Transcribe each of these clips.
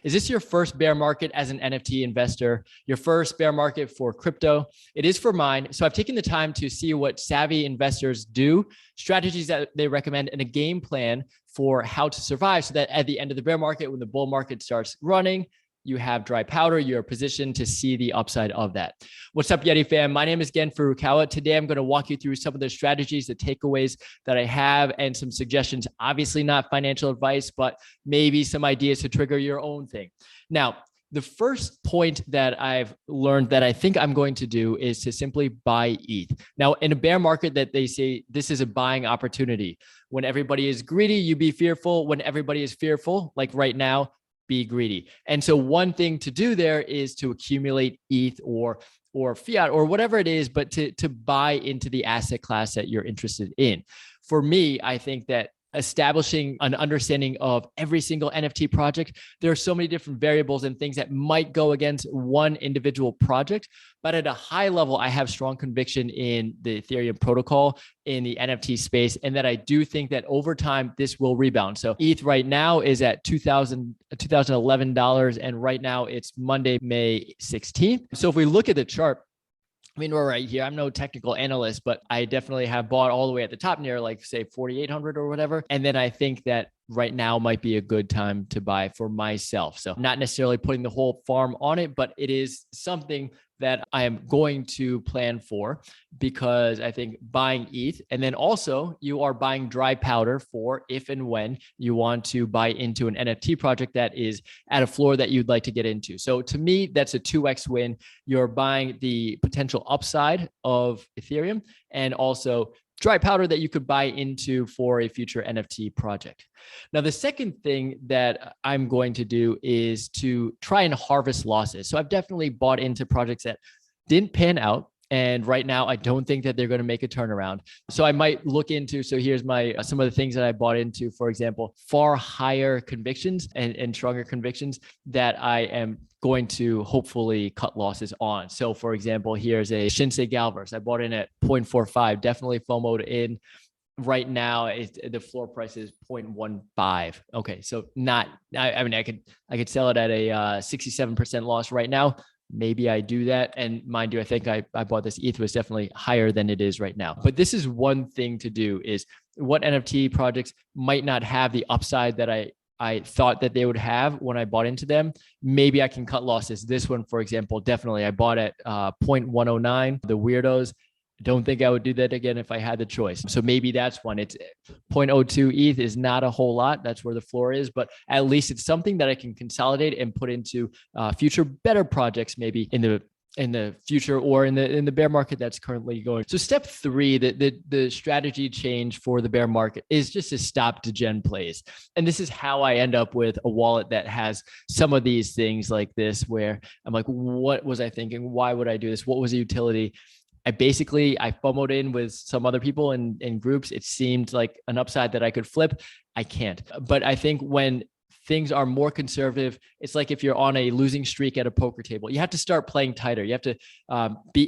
Is this your first bear market as an NFT investor? Your first bear market for crypto? It is for mine. So I've taken the time to see what savvy investors do, strategies that they recommend, and a game plan for how to survive so that at the end of the bear market, when the bull market starts running, you have dry powder, you're positioned to see the upside of that. What's up, Yeti fam? My name is Gen Furukawa. Today, I'm going to walk you through some of the strategies, the takeaways that I have, and some suggestions. Obviously not financial advice, but maybe some ideas to trigger your own thing. Now, the first point that I've learned that I think I'm going to do is to simply buy ETH. Now, in a bear market that they say this is a buying opportunity. When everybody is greedy, you be fearful. When everybody is fearful, like right now, be greedy. And so one thing to do there is to accumulate ETH or fiat or whatever it is, but to buy into the asset class that you're interested in. For me, I think that establishing an understanding of every single NFT project, there are so many different variables and things that might go against one individual project. But at a high level, I have strong conviction in the Ethereum protocol, in the NFT space, and that I do think that over time, this will rebound. So ETH right now is at $2,011, and right now it's Monday, May 16th. So if we look at the chart, I mean, we're right here. I'm no technical analyst, but I definitely have bought all the way at the top near like say 4,800 or whatever. And then I think that right now might be a good time to buy for myself. So not necessarily putting the whole farm on it, but it is something that I am going to plan for because I think buying ETH, and then also you are buying dry powder for if and when you want to buy into an NFT project that is at a floor that you'd like to get into. So to me, that's a 2x win. You're buying the potential upside of Ethereum and also dry powder that you could buy into for a future NFT project. Now, the second thing that I'm going to do is to try and harvest losses. So I've definitely bought into projects that didn't pan out. And right now, I don't think that they're going to make a turnaround. So I might look into, so here's my some of the things that I bought into, for example, far higher convictions and stronger convictions that I am going to hopefully cut losses on. So for example, here's a Shinsei Galverse. I bought in at 0.45, definitely FOMO'd in. Right now, the floor price is 0.15. Okay, so not, I mean, I could sell it at a 67% loss right now. Maybe I do that. And mind you, I think I bought this ETH was definitely higher than it is right now. But this is one thing to do is what NFT projects might not have the upside that I thought that they would have when I bought into them. Maybe I can cut losses. This one, for example, definitely I bought at 0.109, the weirdos. Don't think I would do that again if I had the choice. So maybe that's one. It's 0.02 ETH is not a whole lot. That's where the floor is, but at least it's something that I can consolidate and put into future better projects, maybe in the future or in the bear market that's currently going. So step 3, the strategy change for the bear market is just to stop degen plays. And this is how I end up with a wallet that has some of these things like this, where I'm like, what was I thinking? Why would I do this? What was the utility? I FOMO'd in with some other people in groups. It seemed like an upside that I could flip. I can't. But I think when things are more conservative, it's like if you're on a losing streak at a poker table, you have to start playing tighter. You have to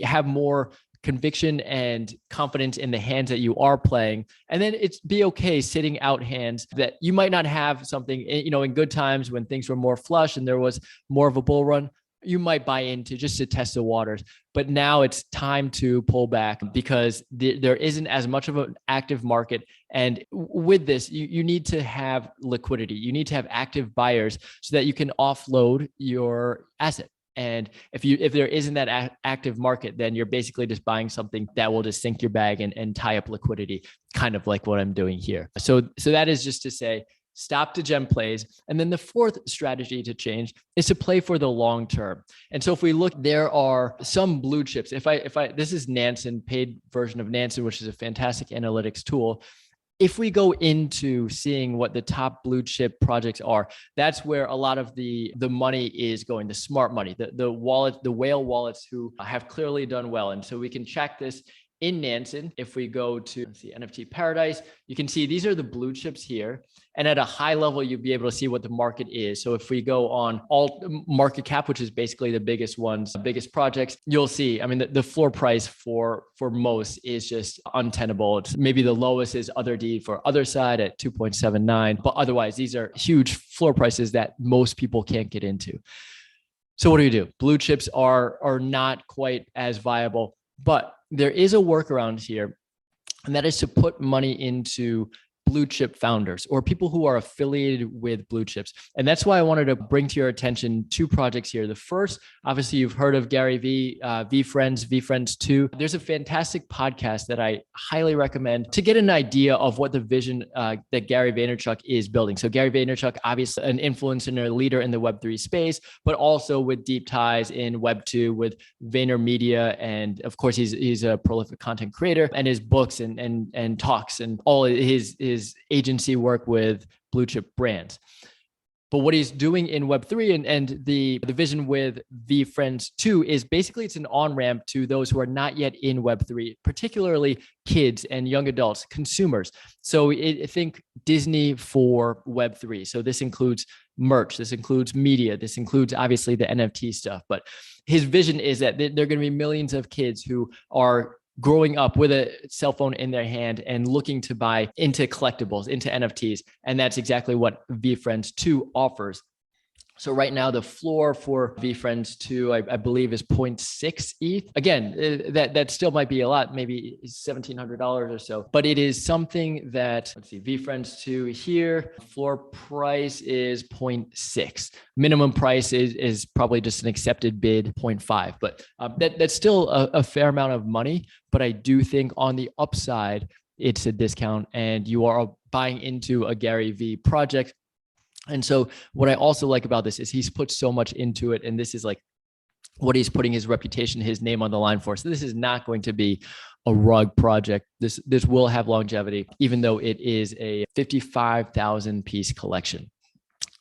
have more conviction and confidence in the hands that you are playing. And then it's be okay sitting out hands that you might not have something, in good times when things were more flush and there was more of a bull run. You might buy into just to test the waters, but now it's time to pull back because there isn't as much of an active market. And with this, you need to have liquidity. You need to have active buyers so that you can offload your asset. And if there isn't that active market, then you're basically just buying something that will just sink your bag and tie up liquidity, kind of like what I'm doing here. So that is just to say, stop degen plays. And then the fourth strategy to change is to play for the long term. And so if we look, there are some blue chips. This is Nansen, paid version of Nansen, which is a fantastic analytics tool. If we go into seeing what the top blue chip projects are, that's where a lot of the money is going, the smart money, the whale wallets who have clearly done well. And so we can check this in Nansen, if we go to let's see, NFT Paradise, you can see these are the blue chips here. And at a high level, you'll be able to see what the market is. So if we go on alt market cap, which is basically the biggest ones, the biggest projects, you'll see, I mean, the floor price for most is just untenable. It's maybe the lowest is Other D for Other Side at 2.79. But otherwise, these are huge floor prices that most people can't get into. So what do? Blue chips are not quite as viable, but there is a workaround here, and that is to put money into blue chip founders or people who are affiliated with blue chips. And that's why I wanted to bring to your attention two projects here. The first, obviously you've heard of Gary V, VFriends 2. There's a fantastic podcast that I highly recommend to get an idea of what the vision that Gary Vaynerchuk is building. So Gary Vaynerchuk, obviously an influencer and a leader in the Web3 space, but also with deep ties in Web2 with VaynerMedia. And of course, he's a prolific content creator, and his books and talks and all his agency work with blue chip brands. But what he's doing in Web3 and the vision with VFriends 2 is basically it's an on-ramp to those who are not yet in Web3, particularly kids and young adults, consumers. So I think Disney for Web3. So this includes merch, this includes media, this includes obviously the NFT stuff. But his vision is that there are going to be millions of kids who are growing up with a cell phone in their hand and looking to buy into collectibles, into NFTs. And that's exactly what VFriends 2 offers. So right now, the floor for VFriends 2, I believe, is 0.6 ETH. Again, that still might be a lot, maybe $1,700 or so. But it is something that, let's see, VFriends 2 here, floor price is 0.6. Minimum price is probably just an accepted bid, 0.5. But that's still a fair amount of money. But I do think on the upside, it's a discount and you are buying into a Gary V project. And so what I also like about this is he's put so much into it. And this is like what he's putting his reputation, his name on the line for. So this is not going to be a rug project. This will have longevity, even though it is a 55,000 piece collection.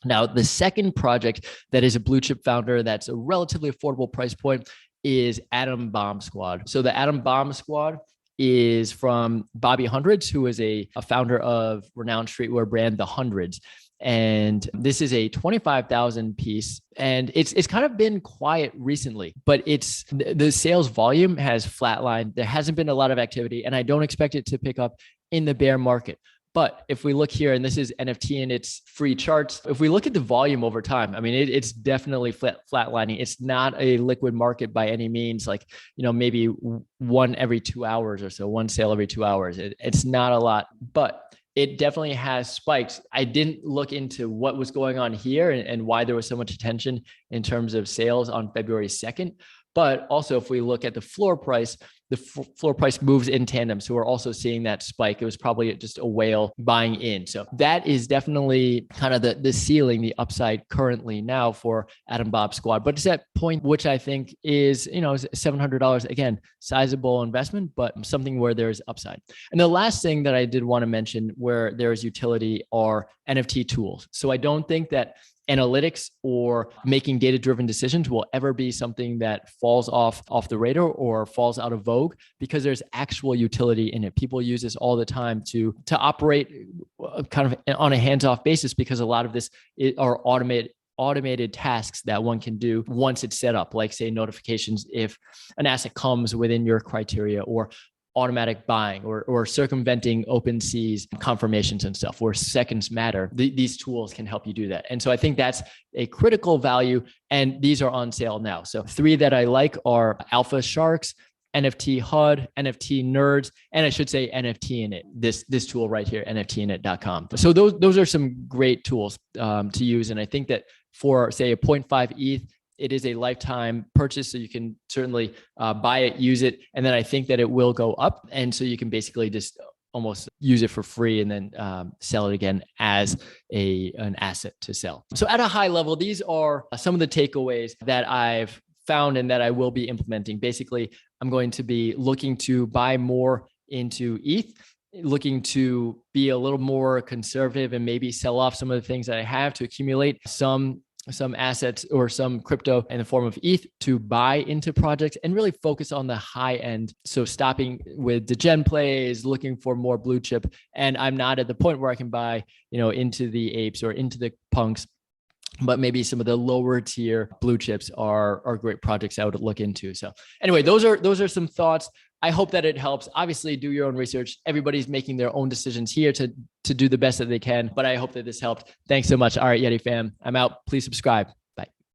Now, the second project that is a blue chip founder that's a relatively affordable price point is Atom Bomb Squad. So the Atom Bomb Squad is from Bobby Hundreds, who is a founder of renowned streetwear brand, The Hundreds. And this is a 25,000 piece, and it's kind of been quiet recently, but the sales volume has flatlined. There hasn't been a lot of activity, and I don't expect it to pick up in the bear market. But if we look here, and this is NFT and its free charts, if we look at the volume over time, I mean, it's definitely flatlining. It's not a liquid market by any means, like, maybe one every 2 hours or so, one sale every 2 hours. It's not a lot, but it definitely has spiked. I didn't look into what was going on here and why there was so much attention in terms of sales on February 2nd. But also, if we look at the floor price, the floor price moves in tandem. So we're also seeing that spike. It was probably just a whale buying in. So that is definitely kind of the ceiling, the upside currently now for Atom Bomb Squad. But it's that point, which I think is, $700. Again, sizable investment, but something where there's upside. And the last thing that I did want to mention where there is utility are NFT tools. So I don't think that analytics or making data-driven decisions will ever be something that falls off the radar or falls out of vogue, because there's actual utility in it. People use this all the time to operate kind of on a hands-off basis, because a lot of this are automated tasks that one can do once it's set up, like say notifications if an asset comes within your criteria, or automatic buying or circumventing OpenSea's confirmations and stuff where seconds matter. These tools can help you do that. And so I think that's a critical value, and these are on sale now. So 3 that I like are Alpha Sharks, NFT HUD, NFT Nerds, and I should say NFT in it, this tool right here, nftinit.com. So those are some great tools to use. And I think that for say a 0.5 ETH, it is a lifetime purchase, so you can certainly buy it, use it, and then I think that it will go up. And so you can basically just almost use it for free and then sell it again as an asset to sell. So at a high level, these are some of the takeaways that I've found and that I will be implementing. Basically, I'm going to be looking to buy more into ETH, looking to be a little more conservative and maybe sell off some of the things that I have to accumulate some some assets or some crypto in the form of ETH to buy into projects and really focus on the high end. So stopping with the gen plays, looking for more blue chip. And I'm not at the point where I can buy, into the apes or into the punks, but maybe some of the lower tier blue chips are great projects I would look into. So anyway, those are some thoughts. I hope that it helps. Obviously, do your own research. Everybody's making their own decisions here to do the best that they can, but I hope that this helped. Thanks so much. All right, Yeti fam, I'm out. Please subscribe.